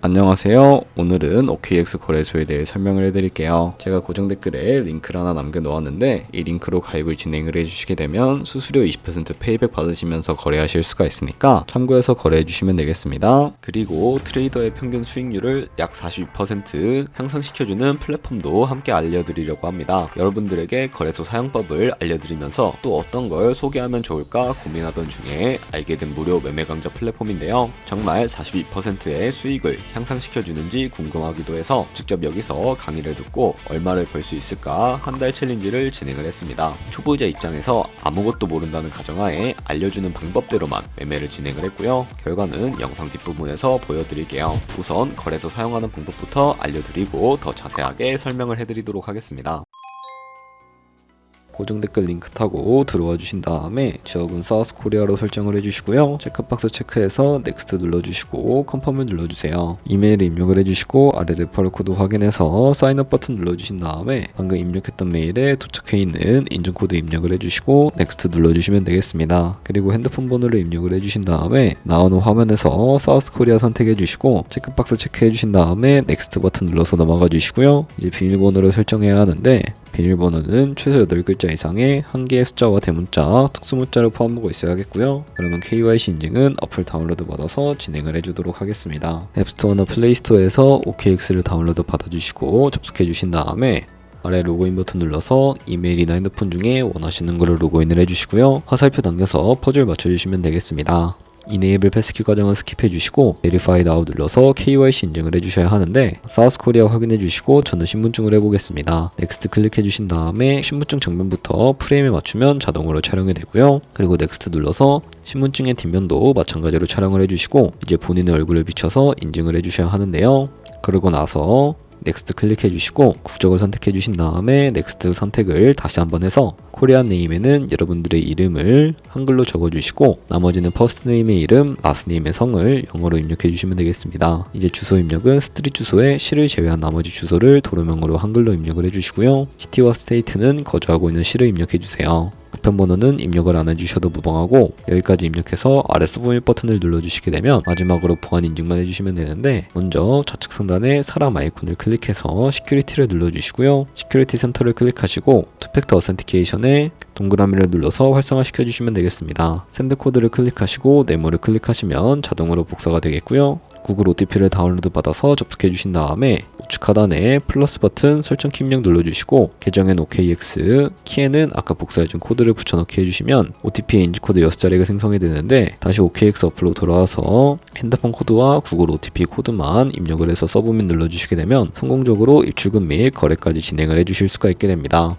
안녕하세요. 오늘은 OKX 거래소에 대해 설명을 해드릴게요. 제가 고정 댓글에 링크를 하나 남겨놓았는데 이 링크로 가입을 진행을 해주시게 되면 수수료 20% 페이백 받으시면서 거래하실 수가 있으니까 참고해서 거래해주시면 되겠습니다. 그리고 트레이더의 평균 수익률을 약 42% 향상시켜주는 플랫폼도 함께 알려드리려고 합니다. 여러분들에게 거래소 사용법을 알려드리면서 또 어떤 걸 소개하면 좋을까 고민하던 중에 알게 된 무료 매매 강좌 플랫폼인데요. 정말 42%의 수익을 향상시켜주는지 궁금하기도 해서 직접 여기서 강의를 듣고 얼마를 벌 수 있을까 한 달 챌린지를 진행을 했습니다. 초보자 입장에서 아무것도 모른다는 가정하에 알려주는 방법대로만 매매를 진행을 했고요. 결과는 영상 뒷부분에서 보여드릴게요. 우선 거래소 사용하는 방법부터 알려드리고 더 자세하게 설명을 해드리도록 하겠습니다. 고정 댓글 링크 타고 들어와 주신 다음에 지역은 사우스 코리아로 설정을 해주시고요. 체크박스 체크해서 넥스트 눌러주시고 컨펌을 눌러주세요. 이메일 입력을 해주시고 아래 레퍼럴 코드 확인해서 사인업 버튼 눌러주신 다음에 방금 입력했던 메일에 도착해 있는 인증코드 입력을 해주시고 넥스트 눌러주시면 되겠습니다. 그리고 핸드폰 번호를 입력을 해주신 다음에 나오는 화면에서 사우스 코리아 선택해 주시고 체크박스 체크해 주신 다음에 넥스트 버튼 눌러서 넘어가 주시고요. 이제 비밀번호를 설정해야 하는데 비밀번호는 최소 8글자 이상의 한 개의 숫자와 대문자, 특수문자를 포함하고 있어야겠고요. 그러면 KYC 인증은 어플 다운로드 받아서 진행을 해주도록 하겠습니다. 앱스토어나 플레이스토어에서 OKX를 다운로드 받아주시고 접속해주신 다음에 아래 로그인 버튼 눌러서 이메일이나 핸드폰 중에 원하시는 거를 로그인을 해주시고요. 화살표 당겨서 퍼즐 맞춰주시면 되겠습니다. 이네이블 패스키 과정은 스킵해 주시고 Verify Now 눌러서 KYC 인증을 해주셔야 하는데 사우스 코리아 확인해 주시고 저는 신분증을 해보겠습니다. 넥스트 클릭해 주신 다음에 신분증 정면부터 프레임에 맞추면 자동으로 촬영이 되고요. 그리고 넥스트 눌러서 신분증의 뒷면도 마찬가지로 촬영을 해주시고 이제 본인의 얼굴을 비춰서 인증을 해주셔야 하는데요. 그러고 나서 넥스트 클릭해 주시고 국적을 선택해 주신 다음에 넥스트 선택을 다시 한번 해서 코리안 네임에는 여러분들의 이름을 한글로 적어 주시고 나머지는 퍼스트 네임의 이름, 라스트 네임의 성을 영어로 입력해 주시면 되겠습니다. 이제 주소 입력은 스트릿 주소에 시를 제외한 나머지 주소를 도로명으로 한글로 입력을 해 주시고요. 시티와 스테이트는 거주하고 있는 시를 입력해 주세요. 우편번호는 입력을 안 해주셔도 무방하고 여기까지 입력해서 아래 서브밋 버튼을 눌러주시게 되면 마지막으로 보안 인증만 해주시면 되는데 먼저 좌측 상단에 사람 아이콘을 클릭해서 시큐리티를 눌러주시고요. 시큐리티 센터를 클릭하시고 투팩터 어센티케이션에 동그라미를 눌러서 활성화 시켜주시면 되겠습니다. 샌드 코드를 클릭하시고 네모를 클릭하시면 자동으로 복사가 되겠고요. 구글 OTP를 다운로드 받아서 접속해 주신 다음에 우측 하단에 플러스 버튼 설정 키 입력 눌러주시고 계정엔 OKX, 키에는 아까 복사해준 코드를 붙여넣기 해주시면 OTP의 인지코드 6자리가 생성이 되는데 다시 OKX 어플로 돌아와서 핸드폰 코드와 구글 OTP 코드만 입력을 해서 서브밋 눌러주시게 되면 성공적으로 입출금 및 거래까지 진행을 해주실 수가 있게 됩니다.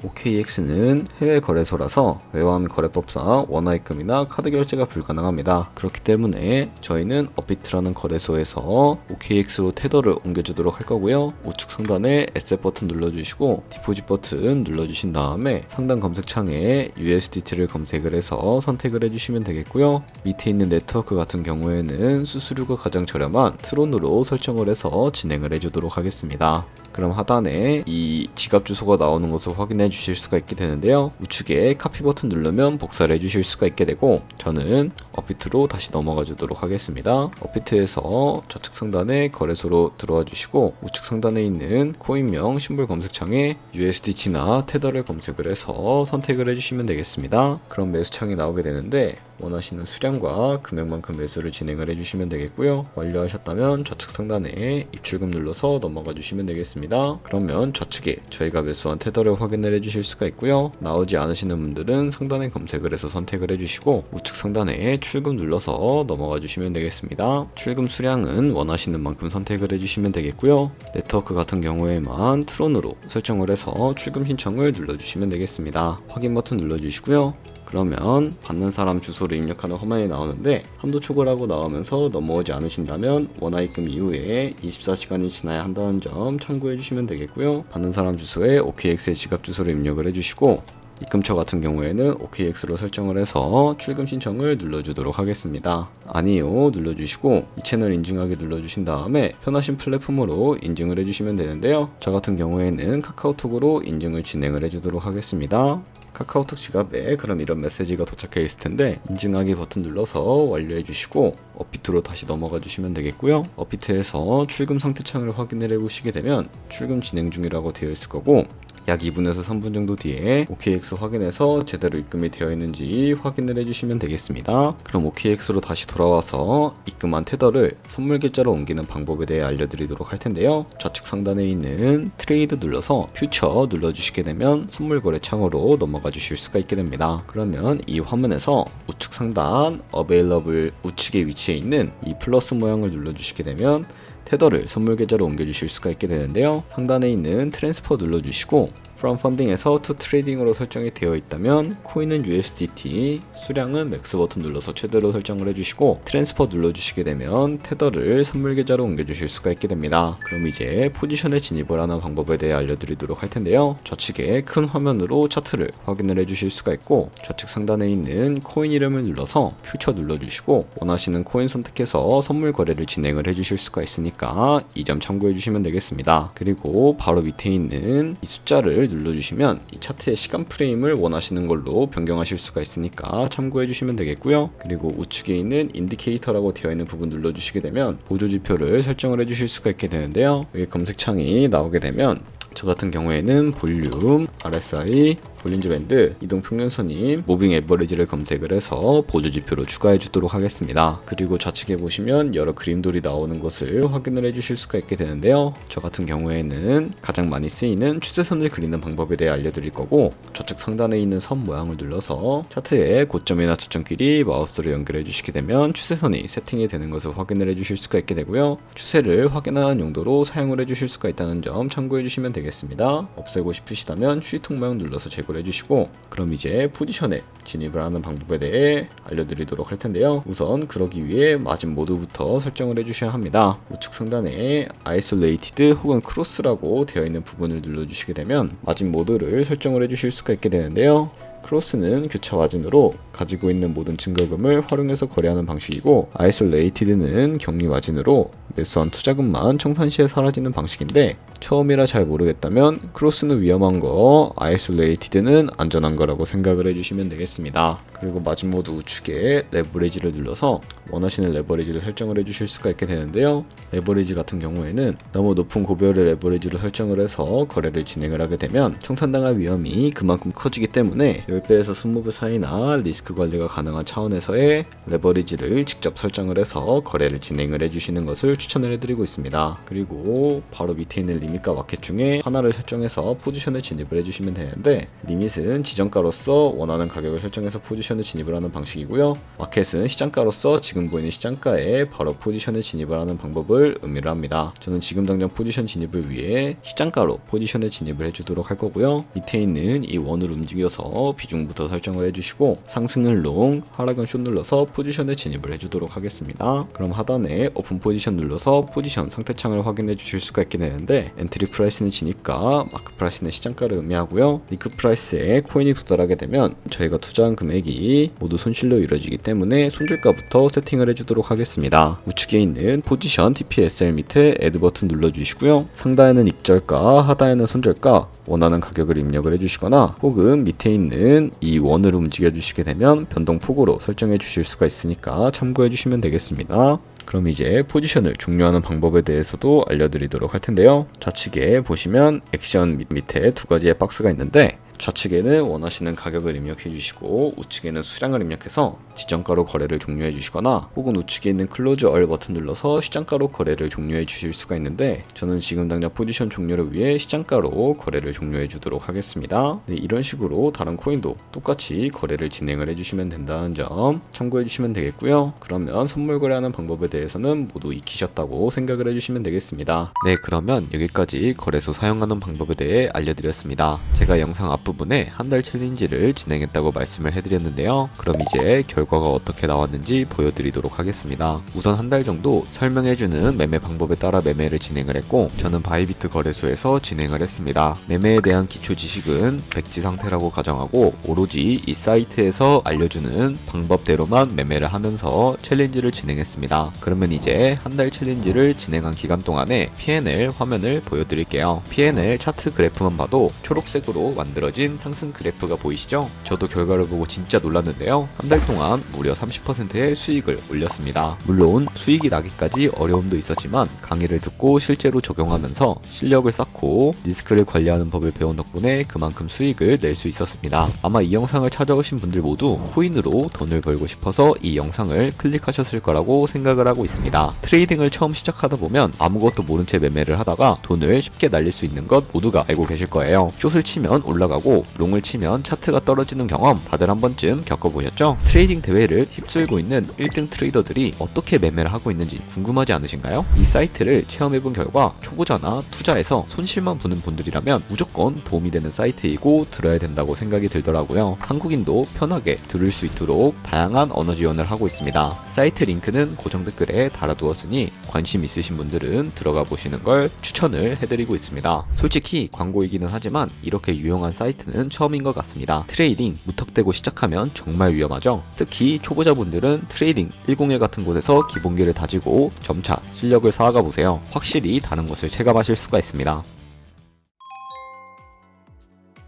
OKX는 해외 거래소라서 외환 거래법상 원화입금이나 카드 결제가 불가능합니다. 그렇기 때문에 저희는 업비트라는 거래소에서 OKX로 테더를 옮겨주도록 할 거고요. 우측 상단에 에셋 버튼 눌러주시고 디포짓 버튼 눌러주신 다음에 상단 검색창에 USDT를 검색을 해서 선택을 해주시면 되겠고요. 밑에 있는 네트워크 같은 경우에는 수수료가 가장 저렴한 트론으로 설정을 해서 진행을 해주도록 하겠습니다. 그럼 하단에 이 지갑 주소가 나오는 것을 확인해 주실 수가 있게 되는데요. 우측에 카피 버튼 누르면 복사를 해 주실 수가 있게 되고 저는 업비트로 다시 넘어가 주도록 하겠습니다. 업비트에서 좌측 상단에 거래소로 들어와 주시고 우측 상단에 있는 코인명 심볼 검색창에 USDT나 테더를 검색을 해서 선택을 해주시면 되겠습니다. 그럼 매수창이 나오게 되는데 원하시는 수량과 금액만큼 매수를 진행을 해주시면 되겠고요. 완료하셨다면 좌측 상단에 입출금 눌러서 넘어가 주시면 되겠습니다. 그러면 좌측에 저희가 매수한 테더를 확인을 해주실 수가 있고요. 나오지 않으시는 분들은 상단에 검색을 해서 선택을 해주시고 우측 상단에 출금 눌러서 넘어가 주시면 되겠습니다. 출금 수량은 원하시는 만큼 선택을 해주시면 되겠고요. 네트워크 같은 경우에만 트론으로 설정을 해서 출금 신청을 눌러주시면 되겠습니다. 확인 버튼 눌러주시고요. 그러면 받는 사람 주소를 입력하는 화면이 나오는데 한도 초과라고 나오면서 넘어오지 않으신다면 원화입금 이후에 24시간이 지나야 한다는 점 참고해 주시면 되겠고요. 받는 사람 주소에 OKX의 지갑 주소를 입력을 해주시고 입금처 같은 경우에는 OKX로 설정을 해서 출금 신청을 눌러주도록 하겠습니다. 아니요 눌러주시고 이 채널 인증하기 눌러주신 다음에 편하신 플랫폼으로 인증을 해주시면 되는데요. 저 같은 경우에는 카카오톡으로 인증을 진행을 해주도록 하겠습니다. 카카오톡 지갑에 그럼 이런 메시지가 도착해 있을 텐데 인증하기 버튼 눌러서 완료해 주시고 업비트로 다시 넘어가 주시면 되겠고요. 업비트에서 출금 상태 창을 확인을 해 보시게 되면 출금 진행 중이라고 되어 있을 거고, 약 2분에서 3분 정도 뒤에 OKX 확인해서 제대로 입금이 되어 있는지 확인을 해주시면 되겠습니다. 그럼 OKX로 다시 돌아와서 입금한 테더를 선물 계좌로 옮기는 방법에 대해 알려드리도록 할 텐데요. 좌측 상단에 있는 트레이드 눌러서 퓨처 눌러주시게 되면 선물 거래 창으로 넘어가 주실 수가 있게 됩니다. 그러면 이 화면에서 우측 상단 어베일러블 우측에 위치해 있는 이 플러스 모양을 눌러주시게 되면 테더를 선물 계좌로 옮겨주실 수가 있게 되는데요. 상단에 있는 트랜스퍼 눌러주시고 From Funding에서 To Trading으로 설정이 되어 있다면 코인은 USDT, 수량은 맥스 버튼 눌러서 최대로 설정을 해주시고 트랜스퍼 눌러주시게 되면 테더를 선물 계좌로 옮겨주실 수가 있게 됩니다. 그럼 이제 포지션에 진입을 하는 방법에 대해 알려드리도록 할 텐데요. 좌측에 큰 화면으로 차트를 확인을 해주실 수가 있고, 좌측 상단에 있는 코인 이름을 눌러서 퓨처 눌러주시고 원하시는 코인 선택해서 선물 거래를 진행을 해주실 수가 있으니까 이 점 참고해 주시면 되겠습니다. 그리고 바로 밑에 있는 이 숫자를 눌러주시면 이 차트의 시간 프레임을 원하시는 걸로 변경하실 수가 있으니까 참고해 주시면 되겠고요. 그리고 우측에 있는 인디케이터라고 되어 있는 부분 눌러주시게 되면 보조지표를 설정을 해주실 수가 있게 되는데요. 여기 검색창이 나오게 되면 저 같은 경우에는 볼륨, RSI, 볼린저 밴드, 이동 평균선임, 무빙 에버리지를 검색을 해서 보조지표로 추가해 주도록 하겠습니다. 그리고 좌측에 보시면 여러 그림돌이 나오는 것을 확인을 해 주실 수가 있게 되는데요. 저 같은 경우에는 가장 많이 쓰이는 추세선을 그리는 방법에 대해 알려드릴 거고, 좌측 상단에 있는 선 모양을 눌러서 차트의 고점이나 저점끼리 마우스로 연결해 주시게 되면 추세선이 세팅이 되는 것을 확인을 해 주실 수가 있게 되고요. 추세를 확인하는 용도로 사용을 해 주실 수가 있다는 점 참고해 주시면 되겠습니다. 없애고 싶으시다면 휴지통 모양 눌러서 제거를 해주시고, 그럼 이제 포지션에 진입을 하는 방법에 대해 알려드리도록 할 텐데요. 우선 그러기 위해 마진 모드부터 설정을 해주셔야 합니다. 우측 상단에 아이솔레이티드 혹은 크로스라고 되어 있는 부분을 눌러주시게 되면 마진 모드를 설정을 해주실 수가 있게 되는데요. 크로스는 교차 마진으로 가지고 있는 모든 증거금을 활용해서 거래하는 방식이고, 아이솔레이티드는 격리 마진으로 매수한 투자금만 청산 시에 사라지는 방식인데, 처음이라 잘 모르겠다면 크로스는 위험한 거, 아이솔레이티드는 안전한 거라고 생각을 해주시면 되겠습니다. 그리고 마진 모드 우측에 레버리지를 눌러서 원하시는 레버리지를 설정을 해주실 수가 있게 되는데요. 레버리지 같은 경우에는 너무 높은 고별의 레버리지로 설정을 해서 거래를 진행을 하게 되면 청산당할 위험이 그만큼 커지기 때문에 10배에서 20배 사이나 리스크 관리가 가능한 차원에서의 레버리지를 직접 설정을 해서 거래를 진행을 해주시는 것을 추천을 해드리고 있습니다. 그리고 바로 밑에 있는 리밋과 마켓 중에 하나를 설정해서 포지션에 진입을 해주시면 되는데, 리밋은 지정가로서 원하는 가격을 설정해서 포지션에 진입을 하는 방식이고요. 마켓은 시장가로서 지금 보이는 시장가에 바로 포지션에 진입을 하는 방법을 의미를 합니다. 저는 지금 당장 포지션 진입을 위해 시장가로 포지션에 진입을 해주도록 할 거고요. 밑에 있는 이 원을 움직여서 비중부터 설정을 해주시고 상승은 롱, 하락은 숏 눌러서 포지션에 진입을 해주도록 하겠습니다. 그럼 하단에 오픈 포지션 눌러서 포지션 상태창을 확인해 주실 수가 있게 되는데, 엔트리 프라이스는 진입가, 마크 프라이스는 시장가를 의미하고요. 리크 프라이스에 코인이 도달하게 되면 저희가 투자한 금액이 모두 손실로 이루어지기 때문에 손절가부터 세팅을 해주도록 하겠습니다. 우측에 있는 포지션 TPSL 밑에 애드 버튼 눌러주시고요. 상단에는 익절가, 하단에는 손절가, 원하는 가격을 입력을 해주시거나 혹은 밑에 있는 이 원을 움직여 주시게 되면 변동폭으로 설정해 주실 수가 있으니까 참고해 주시면 되겠습니다. 그럼 이제 포지션을 종료하는 방법에 대해서도 알려드리도록 할 텐데요. 좌측에 보시면 액션 밑에 두 가지의 박스가 있는데, 좌측에는 원하시는 가격을 입력해 주시고 우측에는 수량을 입력해서 지정가로 거래를 종료해 주시거나, 혹은 우측에 있는 클로즈 얼 버튼 눌러서 시장가로 거래를 종료해 주실 수가 있는데, 저는 지금 당장 포지션 종료를 위해 시장가로 거래를 종료해 주도록 하겠습니다. 네, 이런 식으로 다른 코인도 똑같이 거래를 진행을 해주시면 된다는 점 참고해 주시면 되겠고요. 그러면 선물 거래하는 방법에 대해서는 모두 익히셨다고 생각을 해주시면 되겠습니다. 네, 그러면 여기까지 거래소 사용하는 방법에 대해 알려드렸습니다. 제가 영상 앞부분에 한 달 챌린지를 진행했다고 말씀을 해드렸는데요. 그럼 이제 결과가 어떻게 나왔는지 보여드리도록 하겠습니다. 우선 한 달 정도 설명해주는 매매 방법에 따라 매매를 진행을 했고, 저는 바이비트 거래소에서 진행을 했습니다. 매매에 대한 기초 지식은 백지 상태라고 가정하고 오로지 이 사이트에서 알려주는 방법대로만 매매를 하면서 챌린지를 진행했습니다. 그러면 이제 한 달 챌린지를 진행한 기간 동안에 P&L 화면을 보여드릴게요. P&L 차트 그래프만 봐도 초록색으로 만들어진 그려진 상승 그래프가 보이시죠? 저도 결과를 보고 진짜 놀랐는데요. 한 달 동안 무려 30%의 수익을 올렸습니다. 물론 수익이 나기까지 어려움도 있었지만 강의를 듣고 실제로 적용하면서 실력을 쌓고 리스크를 관리하는 법을 배운 덕분에 그만큼 수익을 낼 수 있었습니다. 아마 이 영상을 찾아오신 분들 모두 코인으로 돈을 벌고 싶어서 이 영상을 클릭하셨을 거라고 생각을 하고 있습니다. 트레이딩을 처음 시작하다 보면 아무것도 모른 채 매매를 하다가 돈을 쉽게 날릴 수 있는 것 모두가 알고 계실 거예요. 숏을 치면 올라가고 롱을 치면 차트가 떨어지는 경험 다들 한 번쯤 겪어보셨죠? 트레이딩 대회를 휩쓸고 있는 1등 트레이더들이 어떻게 매매를 하고 있는지 궁금하지 않으신가요? 이 사이트를 체험해본 결과 초보자나 투자에서 손실만 보는 분들이라면 무조건 도움이 되는 사이트이고 들어야 된다고 생각이 들더라고요. 한국인도 편하게 들을 수 있도록 다양한 언어 지원을 하고 있습니다. 사이트 링크는 고정 댓글에 달아두었으니 관심 있으신 분들은 들어가 보시는 걸 추천을 해드리고 있습니다. 솔직히 광고이기는 하지만 이렇게 유용한 사이트는 처음인 것 같습니다. 트레이딩 무턱대고 시작하면 정말 위험하죠. 특히 초보자분들은 트레이딩 101 같은 곳에서 기본기를 다지고 점차 실력을 쌓아가 보세요. 확실히 다른 것을 체감하실 수가 있습니다.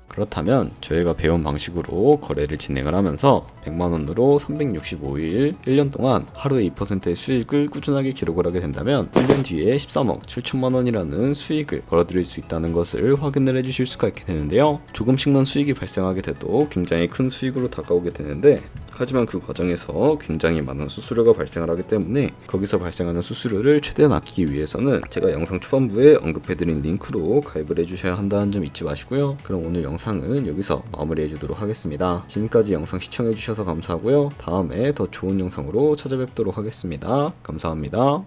그렇다면 저희가 배운 방식으로 거래를 진행을 하면서 100만원으로 365일 1년 동안 하루에 2%의 수익을 꾸준하게 기록을 하게 된다면 1년 뒤에 13억 7천만원이라는 수익을 벌어들일 수 있다는 것을 확인을 해주실 수가 있게 되는데요. 조금씩만 수익이 발생하게 돼도 굉장히 큰 수익으로 다가오게 되는데, 하지만 그 과정에서 굉장히 많은 수수료가 발생을 하기 때문에 거기서 발생하는 수수료를 최대한 아끼기 위해서는 제가 영상 초반부에 언급해드린 링크로 가입을 해주셔야 한다는 점 잊지 마시고요. 그럼 오늘 영상은 여기서 마무리해 주도록 하겠습니다. 지금까지 영상 시청해 주셔서 감사하고요. 다음에 더 좋은 영상으로 찾아뵙도록 하겠습니다. 감사합니다.